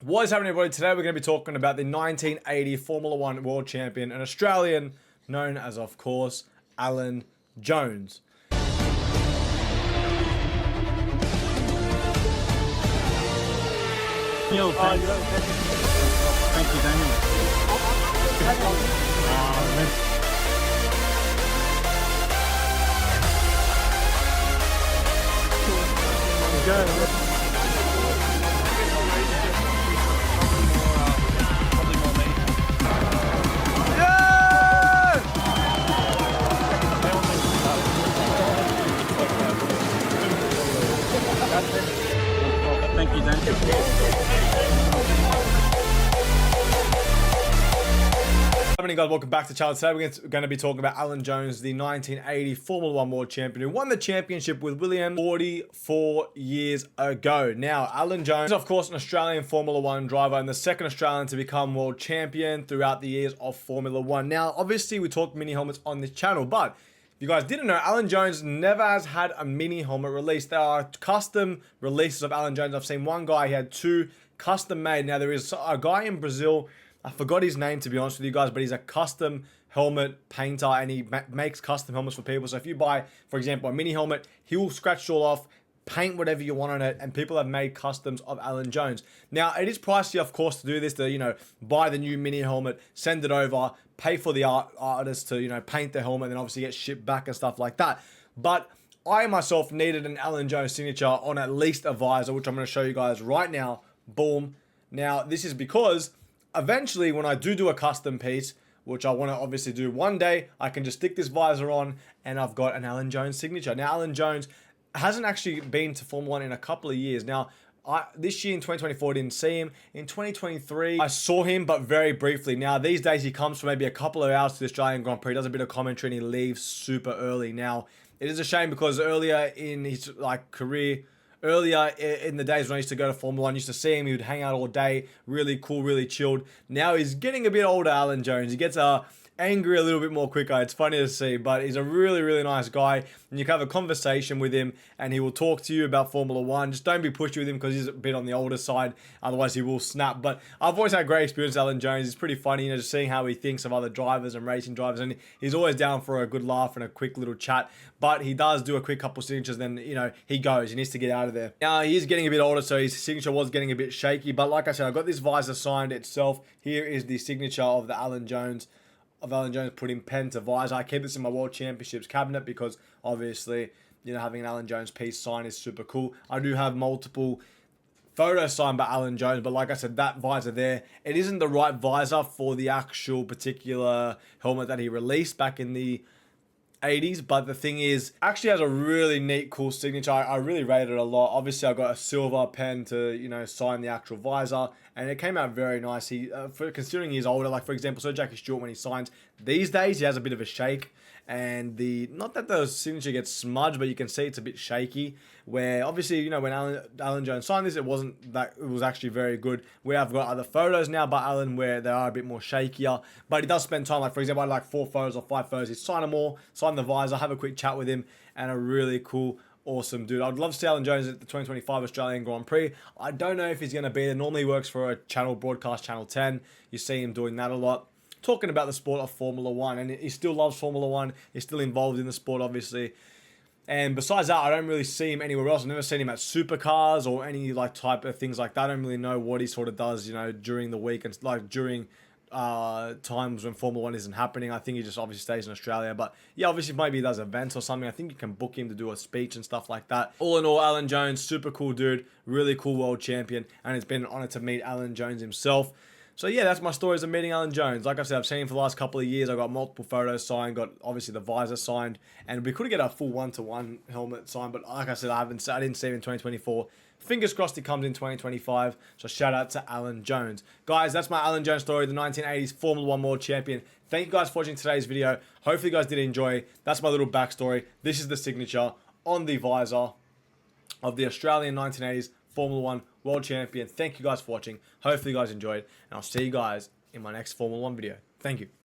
What is happening, everybody? Today we're going to be talking about the 1980 Formula One World Champion, an Australian known as, of course, Alan Jones. Thank you, Daniel. Thank you, Daniel. Hey guys, welcome back to the channel. Today we're going to be talking about Alan Jones, the 1980 Formula One World Champion who won the championship with Williams 44 years ago. Now, Alan Jones is of course an Australian Formula One driver and the second Australian to become world champion throughout the years of Formula One. Now, obviously we talk mini helmets on this channel, but if you guys didn't know, Alan Jones never has had a mini helmet released. There are custom releases of Alan Jones. I've seen one guy, he had two custom made. Now, there is a guy in Brazil, I forgot his name to be honest with you guys, but he's a custom helmet painter and he makes custom helmets for people. So if you buy, for example, a mini helmet, he will scratch it all off, paint whatever you want on it, and people have made customs of Alan Jones. Now, it is pricey, of course, to do this, to, buy the new mini helmet, send it over, pay for the artist to, paint the helmet, and then obviously get shipped back and stuff like that. But I myself needed an Alan Jones signature on at least a visor, which I'm going to show you guys right now. Boom. Now, this is because eventually when I do a custom piece, which I want to obviously do one day, I can just stick this visor on and I've got an Alan Jones signature. Now, Alan Jones hasn't actually been to Formula One in a couple of years. Now, this year in 2024, I didn't see him. In 2023, I saw him, but very briefly. Now, these days, he comes for maybe a couple of hours to the Australian Grand Prix, does a bit of commentary, and he leaves super early. Now, it is a shame because earlier in his career, earlier in the days when I used to go to Formula One, I used to see him, he would hang out all day, really cool, really chilled. Now he's getting a bit older, Alan Jones. He gets angry a little bit more quicker. It's funny to see, but he's a really, really nice guy. And you can have a conversation with him and he will talk to you about Formula One. Just don't be pushy with him because he's a bit on the older side. Otherwise, he will snap. But I've always had a great experience with Alan Jones. It's pretty funny, just seeing how he thinks of other drivers and racing drivers. And he's always down for a good laugh and a quick little chat. But he does do a quick couple signatures, then, he goes. He needs to get out of there. Now, he is getting a bit older, so his signature was getting a bit shaky. But like I said, I got this visor signed itself. Here is the signature of Alan Jones put in pen to visor. I keep this in my World Championships cabinet because obviously, having an Alan Jones piece signed is super cool. I do have multiple photos signed by Alan Jones, but like I said, that visor there, it isn't the right visor for the actual particular helmet that he released back in the 80s, but the thing is, actually has a really neat, cool signature. I really rate it a lot. Obviously, I got a silver pen to, sign the actual visor, and it came out very nice. Considering he's older, like for example, Sir Jackie Stewart, when he signs these days, he has a bit of a shake, and not that the signature gets smudged, but you can see it's a bit shaky. Where obviously, when Alan Jones signed this, it was actually very good. Where I've got other photos now by Alan where they are a bit more shakier, but he does spend time. Like for example, I had like 4 photos or 5 photos. He signed them all, sign the visor, have a quick chat with him, and a really cool, awesome dude. I'd love to see Alan Jones at the 2025 Australian Grand Prix. I don't know if he's going to be there. Normally he works for a channel, broadcast channel 10. You see him doing that a lot, talking about the sport of Formula One, and he still loves Formula One. He's still involved in the sport, obviously. And besides that, I don't really see him anywhere else. I've never seen him at supercars or any type of things like that. I don't really know what he sort of does, during the week and during times when Formula One isn't happening. I think he just obviously stays in Australia. But yeah, obviously maybe he does events or something. I think you can book him to do a speech and stuff like that. All in all, Alan Jones, super cool dude, really cool world champion, and it's been an honor to meet Alan Jones himself. So yeah, that's my stories of meeting Alan Jones. Like I said, I've seen him for the last couple of years. I got multiple photos signed, got obviously the visor signed, and we could get a full 1-to-1 helmet signed. But like I said, I didn't see him in 2024. Fingers crossed he comes in 2025. So shout out to Alan Jones, guys. That's my Alan Jones story, the 1980s Formula One World Champion. Thank you guys for watching today's video. Hopefully you guys did enjoy. That's my little backstory. This is the signature on the visor of the Australian 1980s Formula One World Champion. Thank you guys for watching. Hopefully you guys enjoyed, and I'll see you guys in my next Formula One video. Thank you.